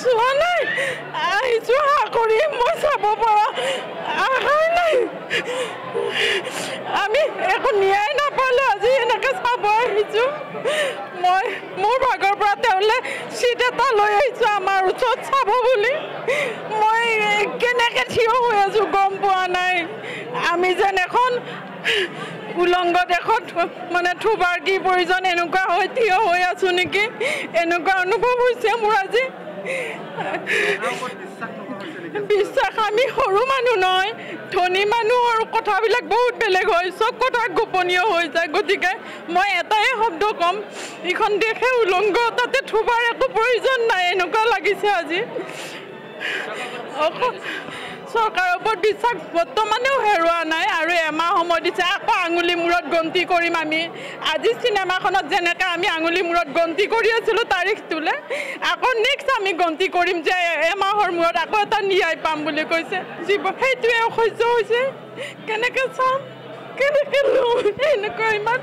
চোৱা নাই আহিছোঁ আশা কৰি মই চাব পৰা আশাই নাই আমি একো ন্যায় নাপালোঁ আজি এনেকৈ চাব আহিছোঁ মই মোৰ ভাগৰ পৰা তেওঁলৈ চিট এটা লৈ আহিছোঁ আমাৰ ওচৰত চাব বুলি মই কেনেকৈ থিয় হৈ আছোঁ গম পোৱা নাই আমি যেন এখন উলংগ দেশত মানে থুবাৰ কি প্ৰয়োজন এনেকুৱা হৈ থিয় হৈ আছোঁ নেকি এনেকুৱা অনুভৱ হৈছে মোৰ আজি বিশ্বাস আমি সৰু মানুহ নহয় ধনী মানুহৰ কথাবিলাক বহুত বেলেগ হয় চব কথা গোপনীয় হৈ যায় গতিকে মই এটাই শব্দ ক'ম এইখন দেশে উলংগ তাতে থুবাৰ একো প্ৰয়োজন নাই এনেকুৱা লাগিছে আজি চৰকাৰৰ ওপৰত বিশ্বাস বৰ্তমানেও হেৰুৱা নাই আৰু এমাহ সময় দিছে আকৌ আঙুলি মূৰত গন্তি কৰিম আমি আজি চিনেমাখনত যেনেকৈ আমি আঙুলি মূৰত গন্তি কৰি আছিলোঁ তাৰিখটোলৈ আকৌ নেক্সট আমি গন্তি কৰিম যে এমাহৰ মূৰত আকৌ এটা ন্যায় পাম বুলি কৈছে সেইটোৱে অসহ্য হৈছে কেনেকৈ চাম কেনেকৈ লওঁ এনেকুৱা ইমান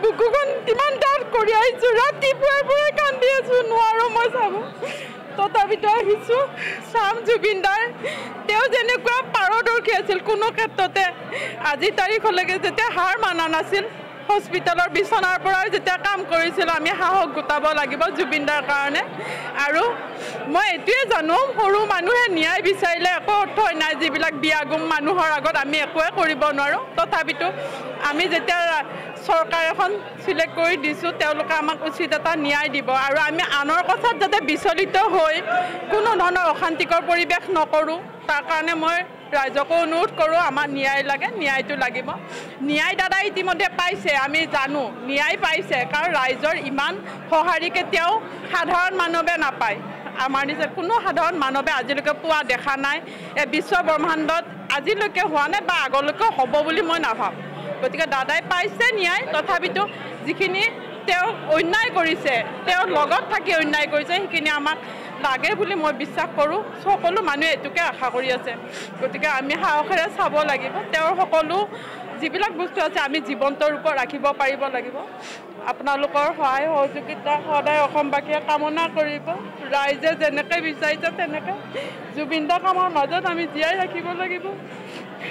বুকুখন কিমান ডাঠ কৰি আহিছোঁ ৰাতিপুৱাৰ পৰাই কান্দি আছোঁ নোৱাৰোঁ মই চাব তথাপিতো আহিছোঁ চাম জুবিনদাৰ তেওঁ যেনেকুৱা পাৰদৰ্শী আছিল কোনো ক্ষেত্ৰতে আজি তাৰিখলৈকে যেতিয়া হাৰ মানা নাছিল হস্পিটেলৰ বিচনাৰ পৰাই যেতিয়া কাম কৰিছিল আমি সাহস গোটাব লাগিব জুবিনদাৰ কাৰণে আৰু মই এইটোৱে জানো সৰু মানুহে ন্যায় বিচাৰিলে একো অৰ্থই নাই যিবিলাক বিয়াগুম মানুহৰ আগত আমি একোৱে কৰিব নোৱাৰোঁ তথাপিতো আমি যেতিয়া চৰকাৰ এখন চিলেক্ট কৰি দিছোঁ তেওঁলোকে আমাক উচিত এটা ন্যায় দিব আৰু আমি আনৰ কথাত যাতে বিচলিত হৈ কোনো ধৰণৰ অশান্তিকৰ পৰিৱেশ নকৰোঁ তাৰ কাৰণে মই ৰাইজকো অনুৰোধ কৰোঁ আমাৰ ন্যায় লাগে ন্যায়টো লাগিব ন্যায় দাদা ইতিমধ্যে পাইছে আমি জানো ন্যায় পাইছে কাৰণ ৰাইজৰ ইমান সঁহাৰি কেতিয়াও সাধাৰণ মানৱে নাপায় আমাৰ নিচিনা কোনো সাধাৰণ মানৱে আজিলৈকে পোৱা দেখা নাই এই বিশ্ব ব্ৰহ্মাণ্ডত আজিলৈকে হোৱা নাই বা আগলৈকে হ'ব বুলি মই নাভাবোঁ গতিকে দাদাই পাইছে ন্যায় তথাপিতো যিখিনি তেওঁ অন্যায় কৰিছে তেওঁৰ লগত থাকি অন্যায় কৰিছে সেইখিনি আমাক লাগে বুলি মই বিশ্বাস কৰোঁ সকলো মানুহে এইটোকে আশা কৰি আছে গতিকে আমি সাহসেৰে চাব লাগিব তেওঁৰ সকলো যিবিলাক বস্তু আছে আমি জীৱন্ত ৰূপত ৰাখিব পাৰিব লাগিব আপোনালোকৰ সহায় সহযোগিতা সদায় অসমবাসীয়ে কামনা কৰিব ৰাইজে যেনেকৈ বিচাৰিছে তেনেকৈ জুবিনদাক আমাৰ মাজত আমি জীয়াই ৰাখিব লাগিব